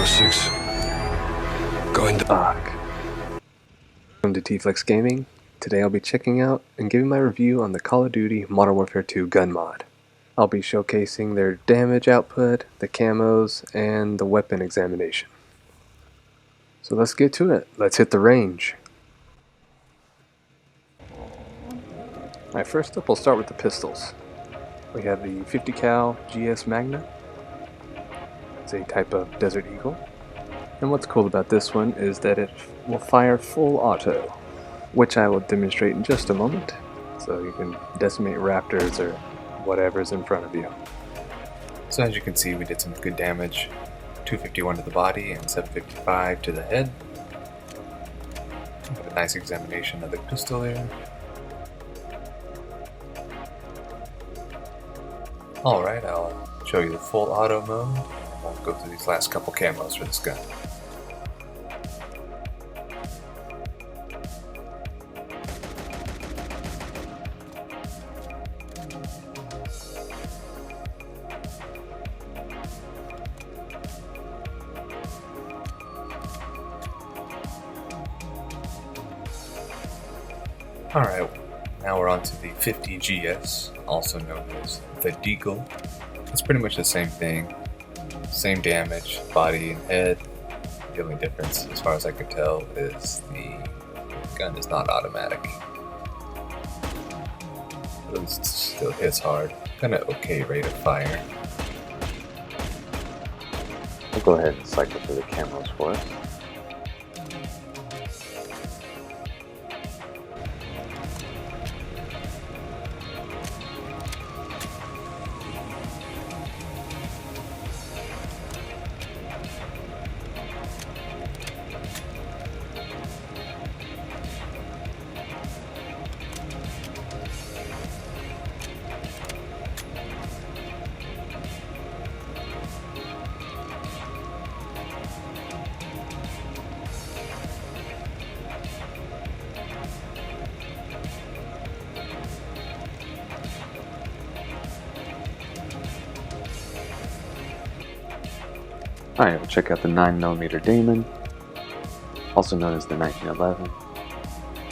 4-6. Going dark. Welcome to T-Flex Gaming. Today I'll be checking out and giving my review on the Call of Duty Modern Warfare 2 gun mod. I'll be showcasing their damage output, the camos, and the weapon examination. So let's get to it. Let's hit the range. Alright, first up we'll start with the pistols. We have the 50 cal GS Magna. It's a type of Desert Eagle. And what's cool about this one is that it will fire full auto, which I will demonstrate in just a moment. So you can decimate raptors or whatever's in front of you. So as you can see, we did some good damage. 251 to the body and 755 to the head. Got a nice examination of the pistol there. Alright, I'll show you the full auto mode. We'll go through these last couple camos for this gun. Alright, now we're on to the 50GS, also known as the Deagle. It's pretty much the same thing, same damage, body and head. The only difference, as far as I can tell, is the gun is not automatic. But it still hits hard, kind of okay rate of fire. We'll go ahead and cycle through the camos for us. Alright, we'll check out the 9mm Damon, also known as the 1911.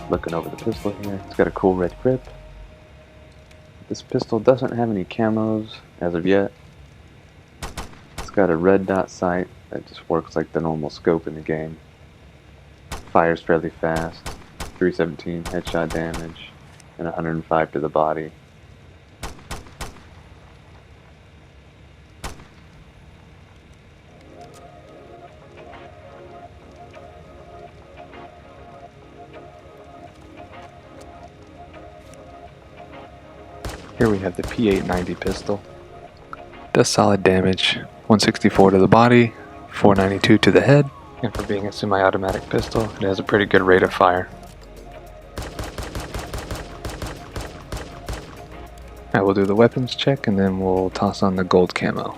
Looking over the pistol here, it's got a cool red grip. This pistol doesn't have any camos as of yet. It's got a red dot sight that just works like the normal scope in the game. Fires fairly fast, 317 headshot damage, and 105 to the body. Here we have the P890 pistol. Does solid damage, 164 to the body, 492 to the head, and for being a semi-automatic pistol, it has a pretty good rate of fire. Alright, we'll do the weapons check and then we'll toss on the gold camo.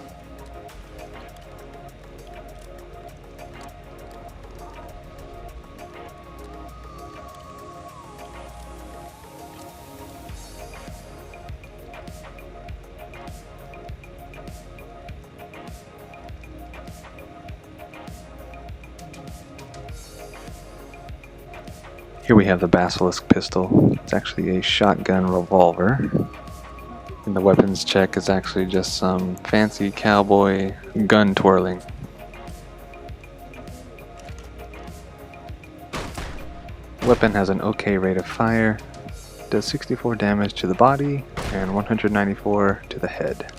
Here we have the Basilisk pistol. It's actually a shotgun revolver. And the weapons check is actually just some fancy cowboy gun twirling. The weapon has an okay rate of fire, does 64 damage to the body and 194 to the head.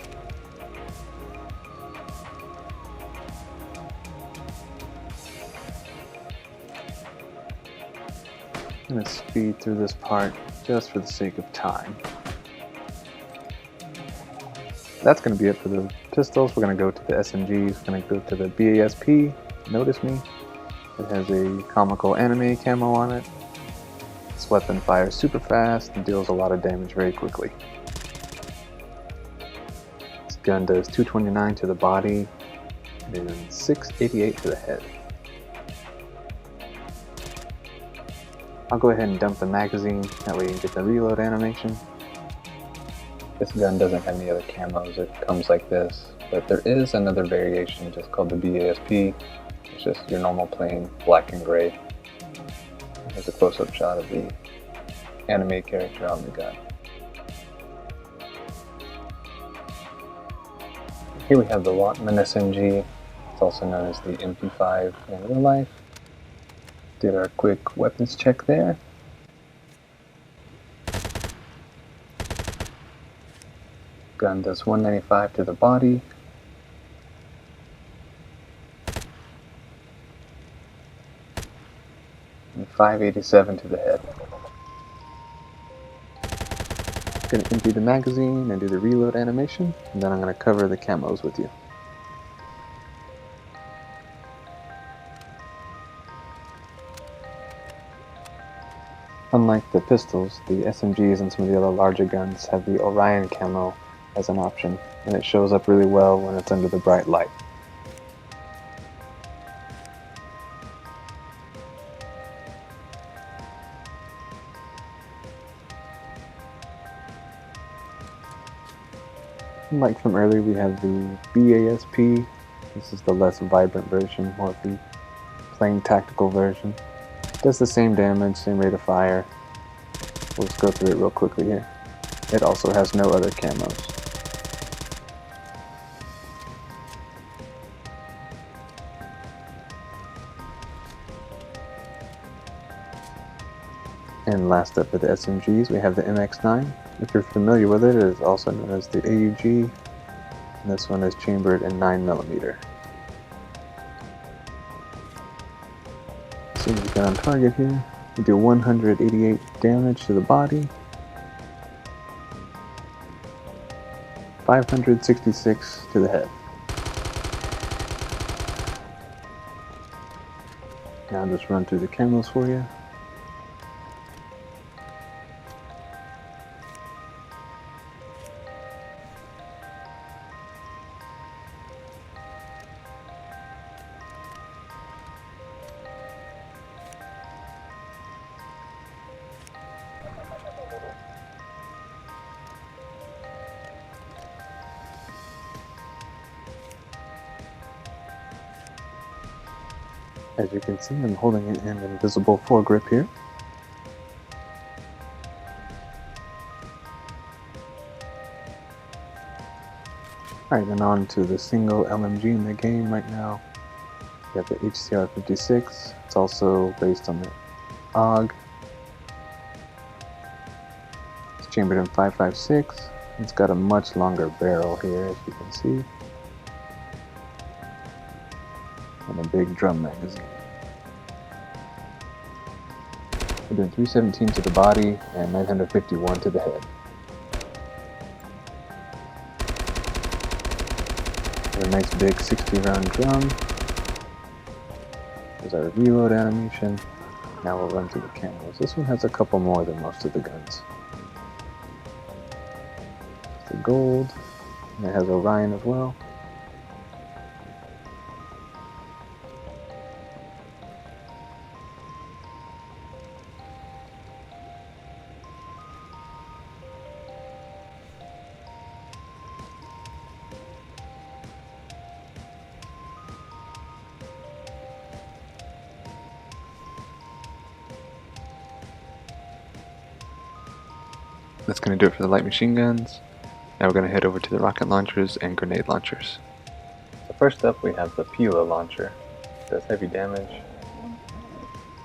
I'm going to speed through this part just for the sake of time. That's going to be it for the pistols. We're going to go to the SMGs. We're going to go to the BASP. Notice me. It has a comical anime camo on it. This weapon fires super fast and deals a lot of damage very quickly. This gun does 229 to the body and 688 to the head. I'll go ahead and dump the magazine, that way you can get the reload animation. This gun doesn't have any other camos, it comes like this. But there is another variation just called the BASP. It's just your normal plain black and gray. Here's a close-up shot of the anime character on the gun. Here we have the Lockman SMG. It's also known as the MP5 in real life. Did our quick weapons check there. Gun does 195 to the body. And 587 to the head. Going to empty the magazine and do the reload animation, and then I'm going to cover the camos with you. Unlike the pistols, the SMGs and some of the other larger guns have the Orion camo as an option, and it shows up really well when it's under the bright light. Like from earlier, we have the BASP. This is the less vibrant version, more of the plain tactical version. Does the same damage, same rate of fire. We'll just go through it real quickly here. It also has no other camos. And last up with the SMGs, we have the MX9. If you're familiar with it, it is also known as the AUG. And this one is chambered in 9mm. So we got on target here. We do 188 damage to the body. 566 to the head. Now I'll just run through the camos for you. As you can see, I'm holding it in an invisible foregrip here. Alright, then on to the single LMG in the game right now. We have the HCR56. It's also based on the AUG. It's chambered in 5.56. It's got a much longer barrel here, as you can see. And a big drum magazine. We're doing 317 to the body and 951 to the head. A nice big 60-round drum. There's our reload animation. Now we'll run through the camos. This one has a couple more than most of the guns. It's the gold, and it has Orion as well. That's going to do it for the light machine guns. Now we're going to head over to the rocket launchers and grenade launchers. So first up we have the Pila launcher. It does heavy damage.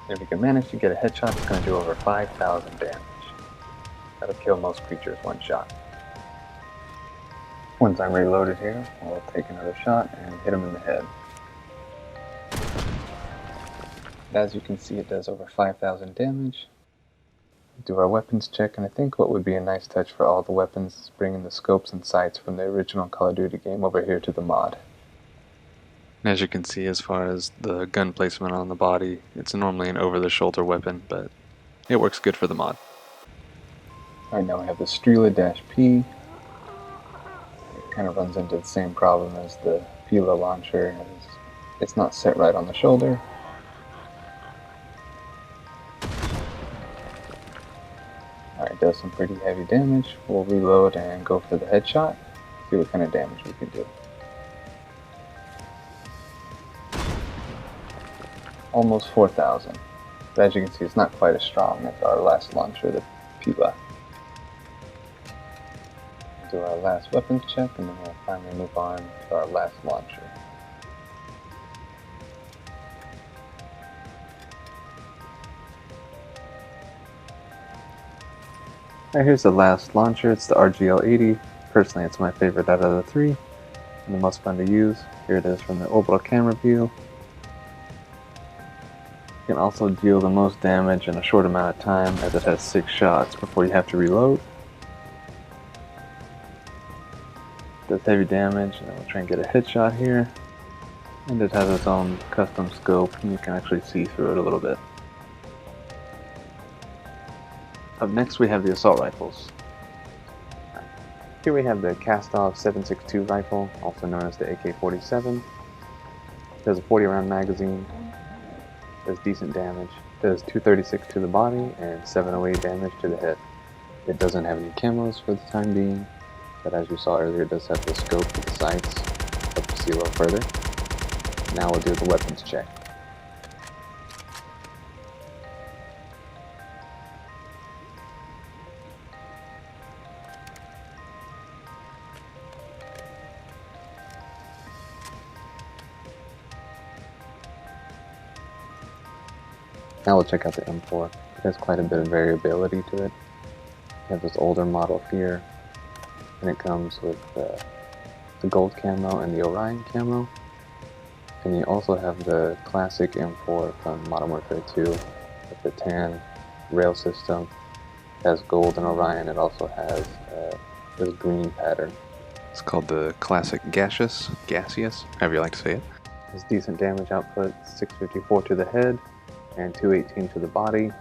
And if you can manage to get a headshot, it's going to do over 5,000 damage. That'll kill most creatures one shot. Once I'm reloaded here, I'll take another shot and hit him in the head. As you can see, it does over 5,000 damage. Do our weapons check, and I think what would be a nice touch for all the weapons is bringing the scopes and sights from the original Call of Duty game over here to the mod. And as you can see, as far as the gun placement on the body, it's normally an over-the-shoulder weapon, but it works good for the mod. Alright, now we have the Strela-P. It kind of runs into the same problem as the Pila launcher. It's not set right on the shoulder. Alright, does some pretty heavy damage. We'll reload and go for the headshot. See what kind of damage we can do. almost 4,000. But as you can see, it's not quite as strong as our last launcher, the PINATA. Do our last weapons check, and then we'll finally move on to our last launcher. Alright, here's the last launcher. It's the RGL-80. Personally, it's my favorite out of the three, and the most fun to use. Here it is from the orbital camera view. You can also deal the most damage in a short amount of time, as it has 6 shots before you have to reload. Does heavy damage, and we'll try and get a headshot here. And it has its own custom scope, and you can actually see through it a little bit. Up next we have the assault rifles. Here we have the Cast-Off 7.62 rifle, also known as the AK-47. It has a 40 round magazine, does decent damage, does 236 to the body and 708 damage to the head. It doesn't have any camos for the time being, but as you saw earlier, it does have the scope for the sights, up to see a little further. Now we'll do the weapons check. Now we'll check out the M4. It has quite a bit of variability to it. You have this older model here, and it comes with the gold camo and the Orion camo. And you also have the classic M4 from Modern Warfare 2 with the tan rail system. It has gold and Orion. It also has this green pattern. It's called the classic gaseous, however you like to say it. It has decent damage output, 654 to the head and 218 to the body,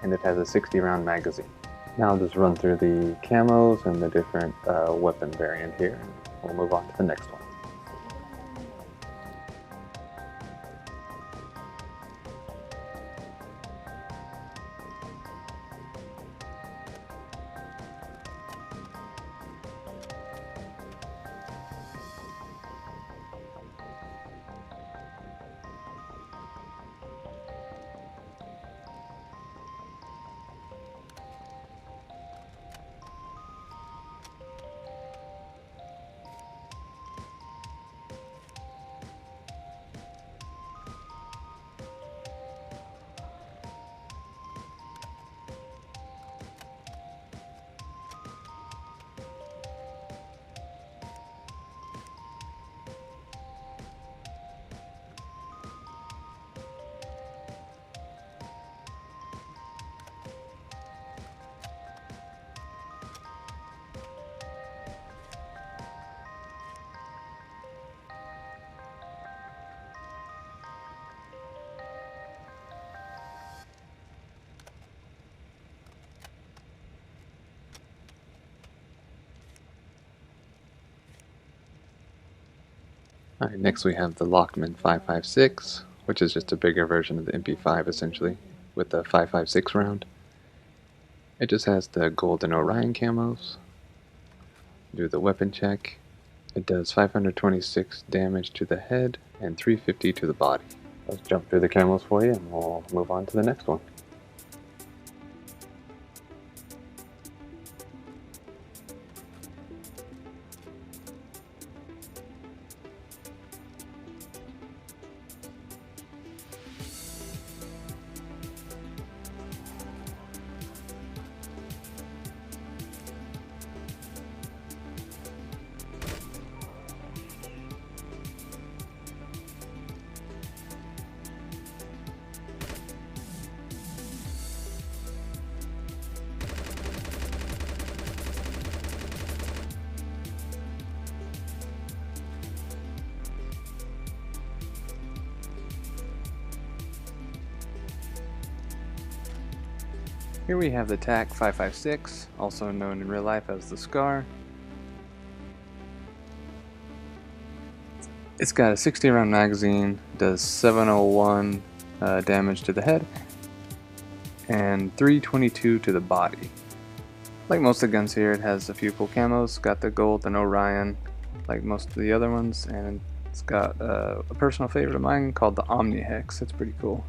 and it has a 60 round magazine. Now I'll just run through the camos and the different weapon variant here, and we'll move on to the next one. Alright, next we have the Lockman 5.56, which is just a bigger version of the MP5 essentially, with the 5.56 round. It just has the gold and Orion camos. Do the weapon check. It does 526 damage to the head and 350 to the body. Let's jump through the camos for you and we'll move on to the next one. Here we have the TAC 5.56, also known in real life as the SCAR. It's got a 60 round magazine, does 701 damage to the head, and 322 to the body. Like most of the guns here, it has a few cool camos, got the gold and Orion, like most of the other ones, and It's got a personal favorite of mine called the Omni Hex. It's pretty cool.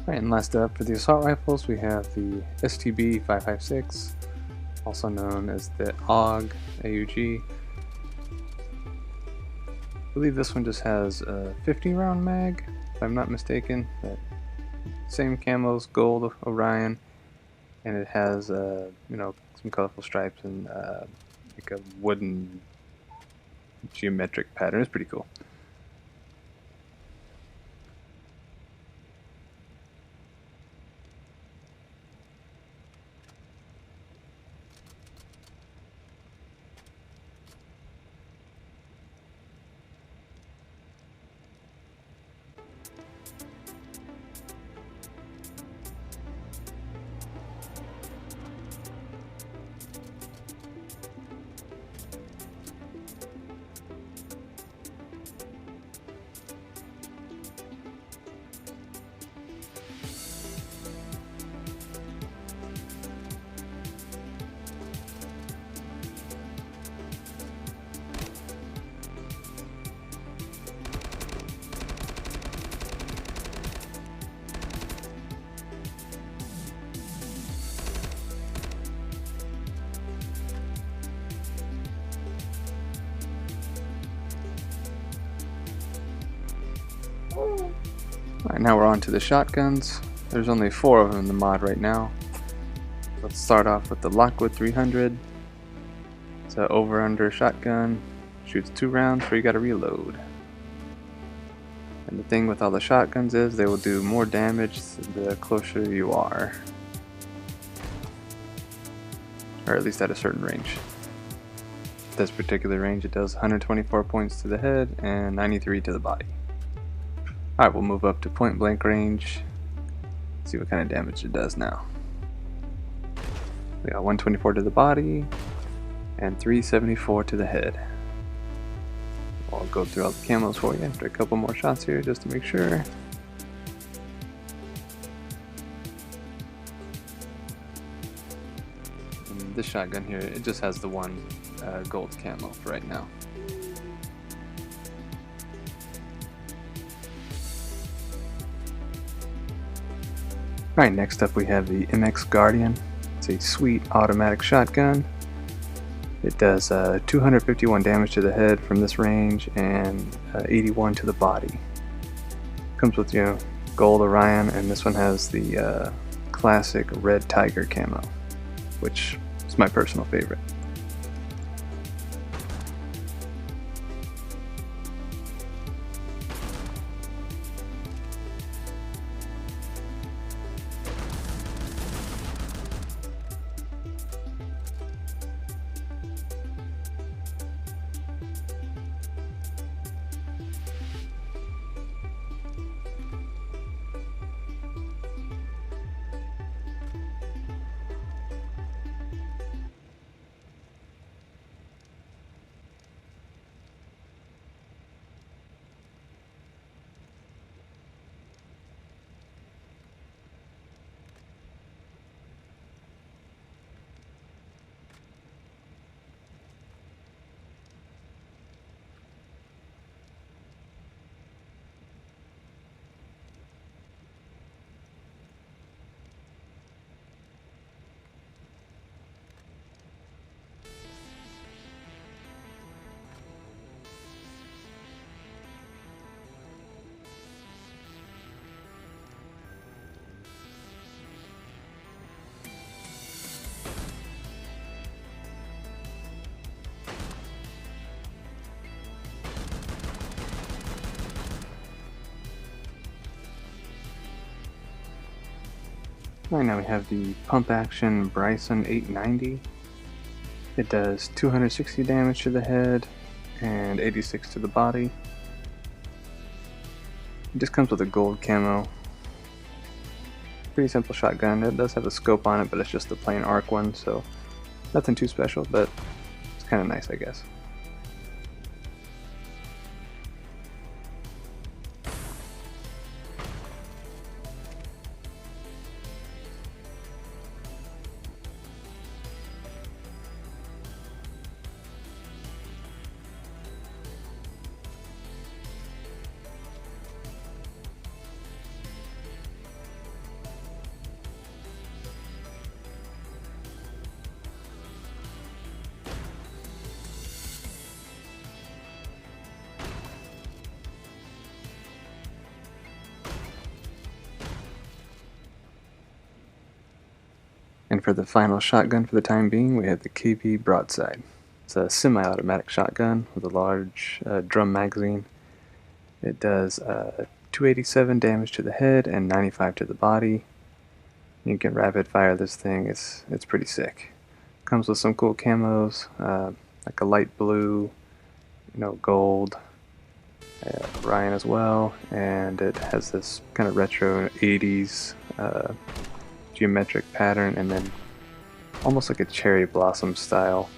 Alright, and last up for the assault rifles, we have the STB 556, also known as the AUG. I believe this one just has a 50 round mag, if I'm not mistaken. That same camos, gold Orion, and it has some colorful stripes and like a wooden geometric pattern. It's pretty cool. Alright, now we're on to the shotguns. There's only 4 of them in the mod right now. Let's start off with the Lockwood 300. It's an over-under shotgun. Shoots 2 rounds before you gotta reload. And the thing with all the shotguns is they will do more damage the closer you are. Or at least at a certain range. This particular range, it does 124 points to the head and 93 to the body. Alright, we'll move up to point blank range. See what kind of damage it does now. We got 124 to the body and 374 to the head. I'll go through all the camos for you after a couple more shots here just to make sure. And this shotgun here, it just has the one gold camo for right now. Alright, next up we have the MX Guardian. It's a sweet automatic shotgun. It does 251 damage to the head from this range and 81 to the body. Comes with gold Orion, and this one has the classic red tiger camo, which is my personal favorite. Right now we have the pump action Bryson 890. It does 260 damage to the head and 86 to the body. It just comes with a gold camo. Pretty simple shotgun. It does have a scope on it, but it's just the plain arc one, so nothing too special, but it's kind of nice, I guess. And for the final shotgun for the time being, we have the KV Broadside. It's a semi-automatic shotgun with a large drum magazine. It does 287 damage to the head and 95 to the body. You can rapid fire this thing. It's pretty sick. Comes with some cool camos, like a light blue, gold, Ryan as well, and it has this kind of retro 80s geometric pattern, and then almost like a cherry blossom style.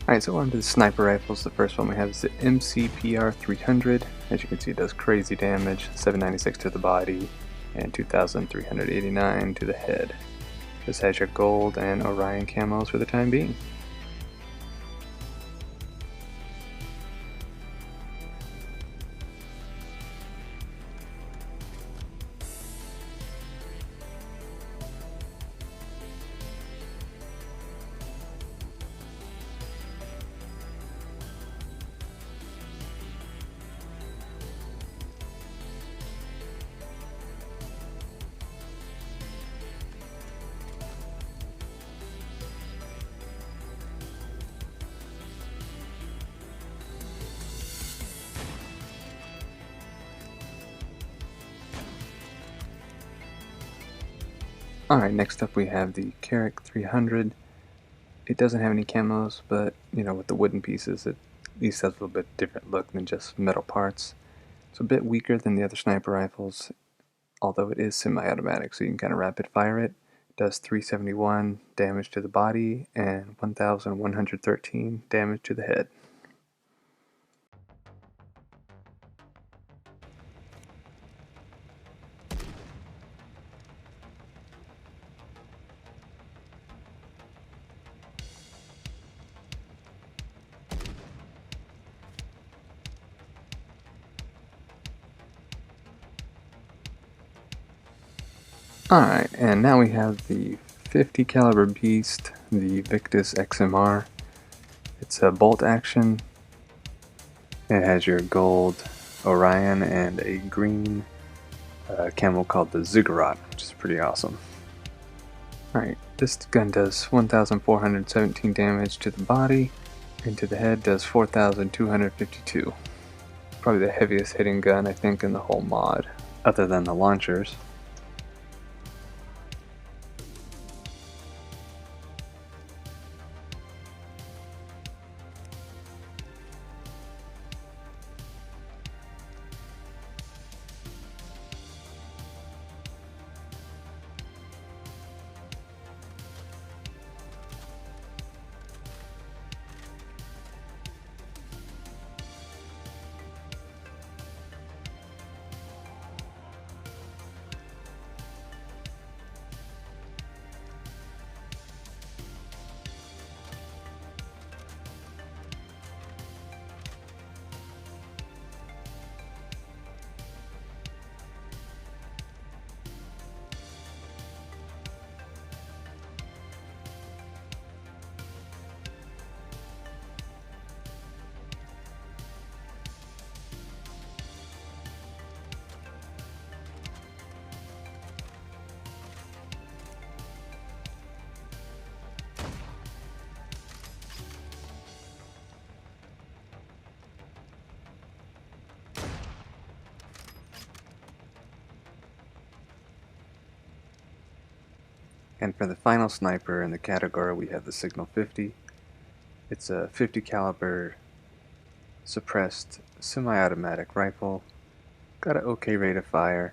Alright, so on to the sniper rifles. The first one we have is the MCPR 300. As you can see, it does crazy damage, 796 to the body and 2,389 to the head. This has your gold and Orion camos for the time being. Alright, next up we have the Carrick 300. It doesn't have any camos, but with the wooden pieces, it at least has a little bit different look than just metal parts. It's a bit weaker than the other sniper rifles, although it is semi-automatic, so you can kind of rapid fire it. It does 371 damage to the body and 1,113 damage to the head. Alright, and now we have the 50 caliber beast, the Victus XMR. It's a bolt action. It has your gold Orion and a green camo called the Ziggurat, which is pretty awesome. Alright, this gun does 1,417 damage to the body, and to the head does 4,252. Probably the heaviest hitting gun I think in the whole mod, other than the launchers. And for the final sniper in the category, we have the Signal 50. It's a 50 caliber suppressed semi-automatic rifle. Got an okay rate of fire.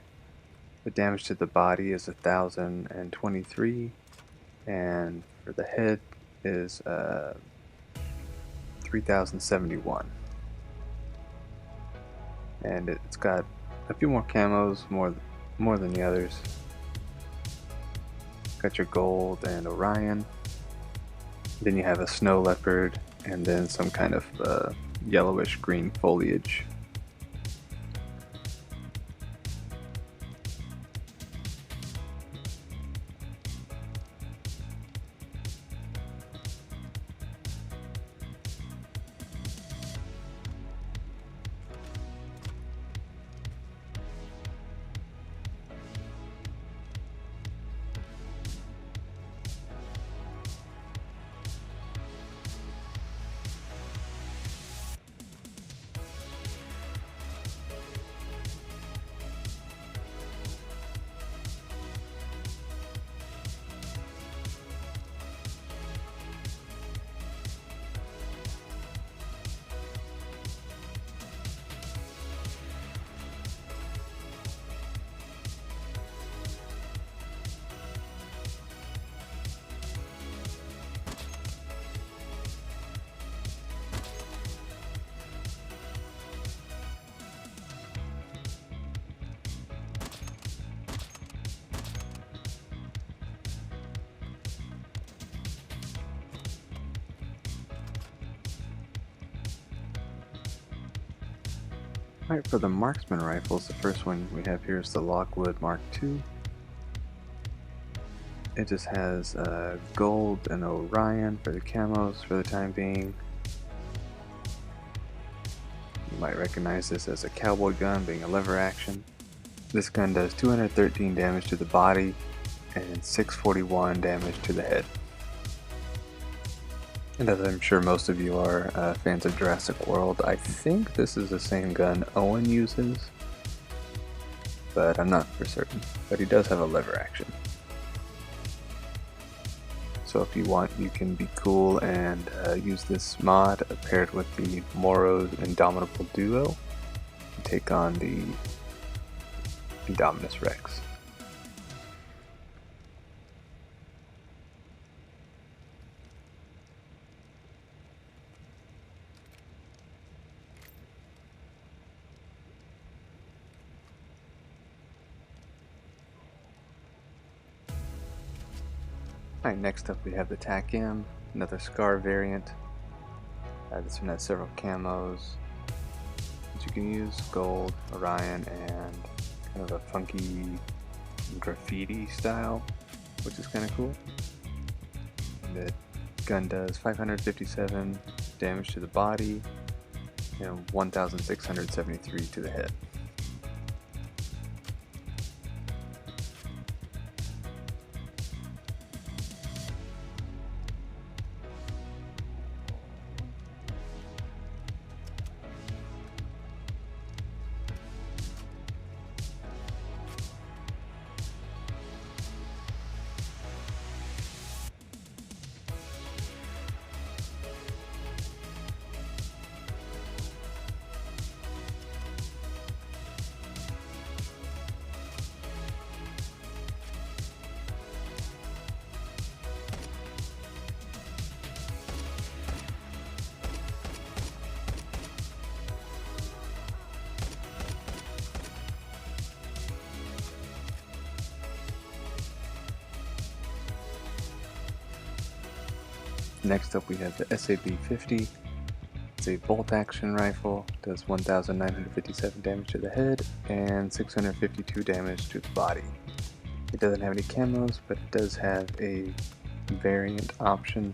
The damage to the body is 1,023, and for the head is 3,071. And it's got a few more camos, more than the others. Got your gold and Orion. Then you have a snow leopard, and then some kind of yellowish green foliage. Alright, for the marksman rifles, the first one we have here is the Lockwood Mark II. It just has gold and Orion for the camos for the time being. You might recognize this as a cowboy gun, being a lever action. This gun does 213 damage to the body and 641 damage to the head. And as I'm sure most of you are fans of Jurassic World, I think this is the same gun Owen uses, but I'm not for certain. But he does have a lever action. So if you want, you can be cool and use this mod paired with the Moro's Indomitable Duo to take on the Indominus Rex. Alright, next up we have the TAC-M, another SCAR variant. This one has several camos that you can use, gold, Orion, and kind of a funky graffiti style, which is kind of cool. The gun does 557 damage to the body and 1,673 to the head. Next up we have the SAB-50. It's a bolt-action rifle, does 1,957 damage to the head and 652 damage to the body. It doesn't have any camos, but it does have a variant option.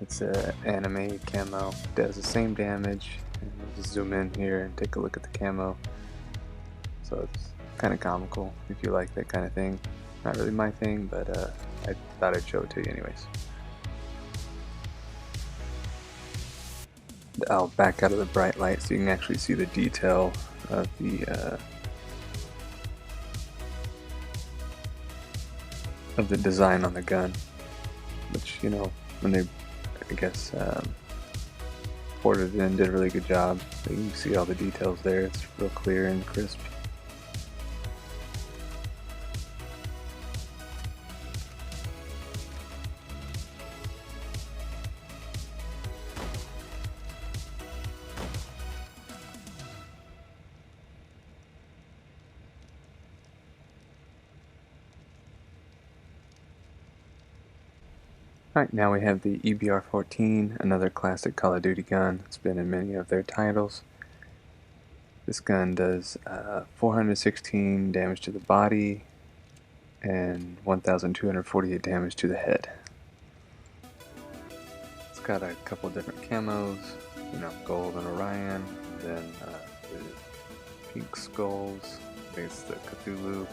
It's an anime camo, it does the same damage. And we'll just zoom in here and take a look at the camo. So it's kind of comical if you like that kind of thing. Not really my thing, but I thought I'd show it to you anyways. I'll back out of the bright light so you can actually see the detail of the design on the gun, which, you know, when they, I guess, ported it in, did a really good job. So you can see all the details there. It's real clear and crisp. Alright, now we have the EBR-14, another classic Call of Duty gun. It's been in many of their titles. This gun does 416 damage to the body and 1,248 damage to the head. It's got a couple different camos, you know, gold and Orion, then the pink skulls, I think it's the Cthulhu,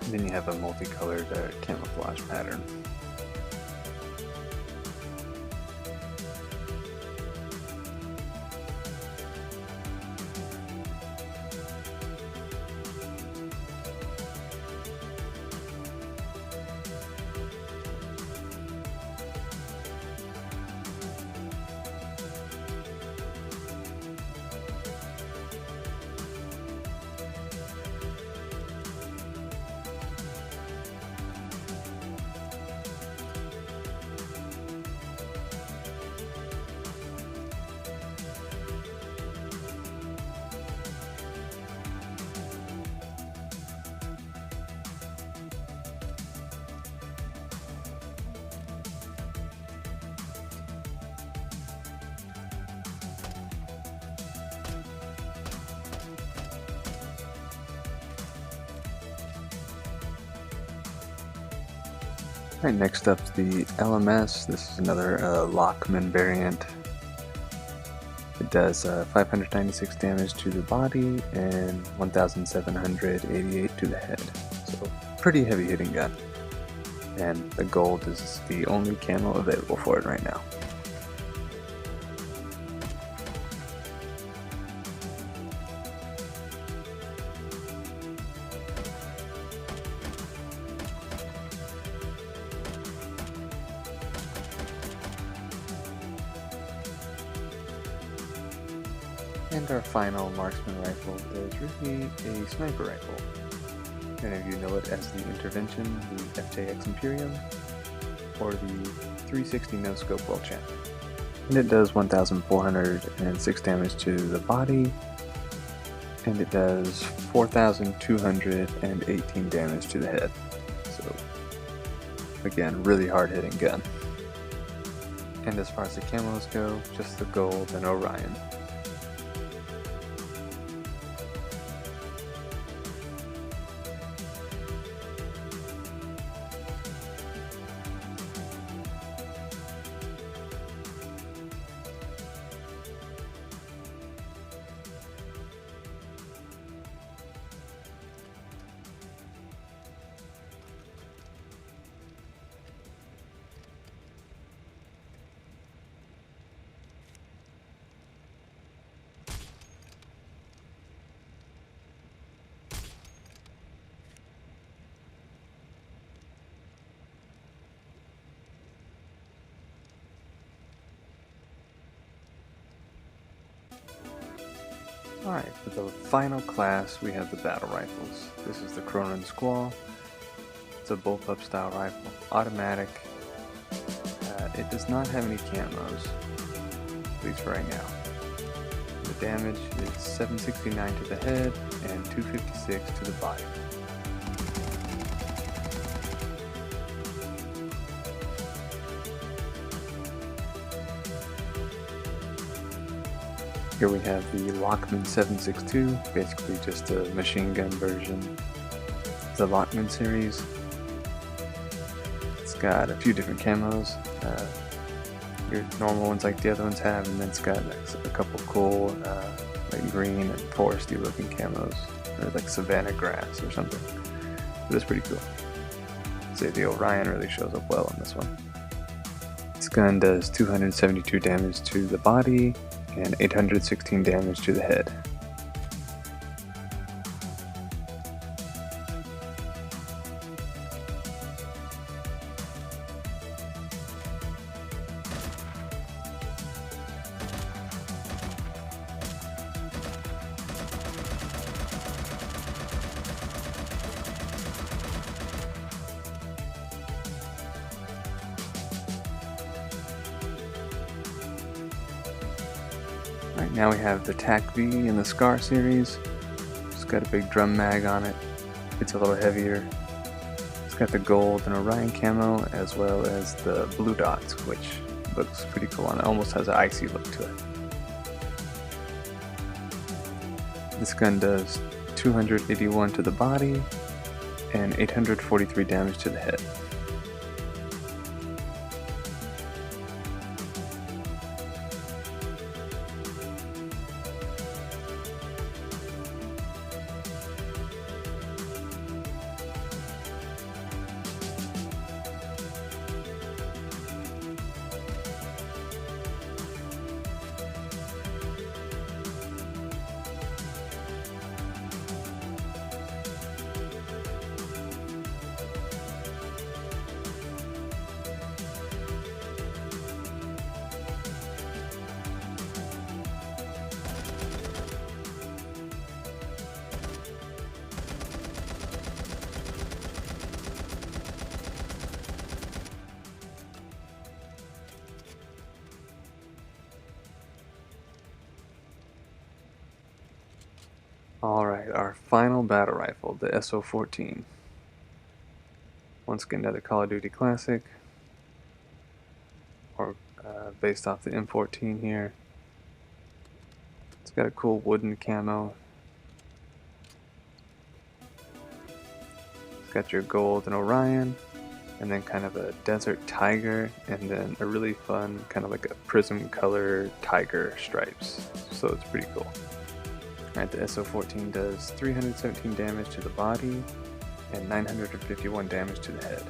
and then you have a multicolored camouflage pattern. Alright, next up the LMS. This is another Lockman variant. It does 596 damage to the body and 1,788 to the head. So pretty heavy hitting gun. And the gold is the only camo available for it right now. And our final marksman rifle is really a sniper rifle. Many of you know it as the Intervention, the FJX Imperium, or the 360 no scope world champ. And it does 1,406 damage to the body, and it does 4,218 damage to the head. So again, really hard hitting gun. And as far as the camos go, just the gold and Orion. Alright, for the final class we have the battle rifles. This is the Cronin Squall. It's a bullpup style rifle, automatic. It does not have any camos, at least for right now. The damage is 769 to the head and 256 to the body. Here we have the Lockman 762, basically just a machine gun version of the Lockman series. It's got a few different camos, your normal ones like the other ones have, and then it's got a couple cool like green and foresty looking camos, or like savanna grass or something. But it's pretty cool. I'd say the Orion really shows up well on this one. This gun does 272 damage to the body and 816 damage to the head. Alright, now we have the TAC V in the Scar series. It's got a big drum mag on it. It's a little heavier. It's got the gold and Orion camo as well as the blue dots, which looks pretty cool on it. Almost has an icy look to it. This gun does 281 to the body and 843 damage to the head. Alright, our final battle rifle, the SO14. Once again, another Call of Duty classic, or based off the M14 here. It's got a cool wooden camo. It's got your gold and Orion, and then kind of a desert tiger, and then a really fun kind of like a prism color tiger stripes. So it's pretty cool. Alright, the SO14 does 317 damage to the body and 951 damage to the head.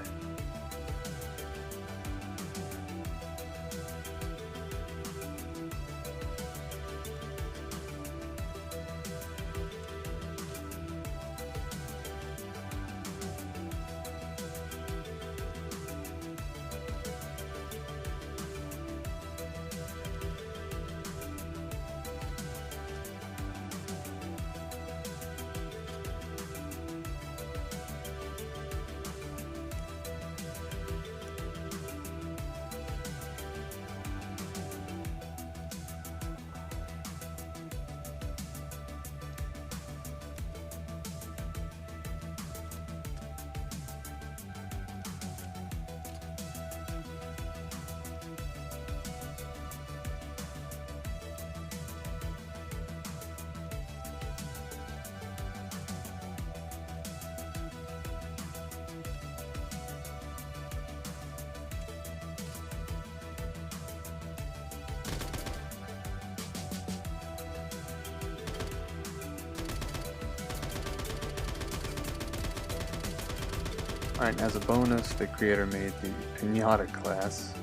Alright, as a bonus, the creator made the PINATA class,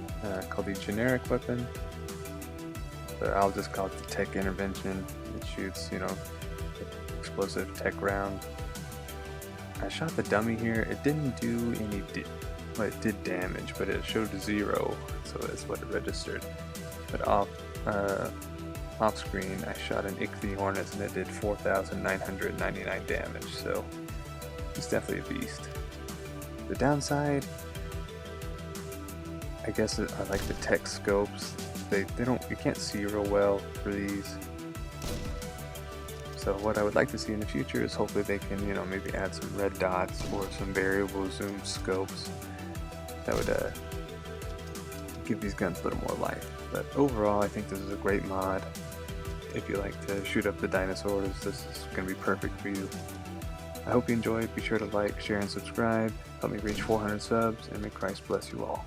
called the generic weapon, but I'll just call it the tech intervention. It shoots, explosive tech round. I shot the dummy here. It didn't do any, well, it did damage, but it showed 0, so that's what it registered. But off screen, I shot an Ichthyi Hornet and it did 4,999 damage, so it's definitely a beast. The downside, I guess I like the tech scopes. They don't, you can't see real well for these. So what I would like to see in the future is hopefully they can, maybe add some red dots or some variable zoom scopes that would give these guns a little more life. But overall, I think this is a great mod. If you like to shoot up the dinosaurs, this is going to be perfect for you. I hope you enjoyed. Be sure to like, share, and subscribe. Help me reach 400 subs, and may Christ bless you all.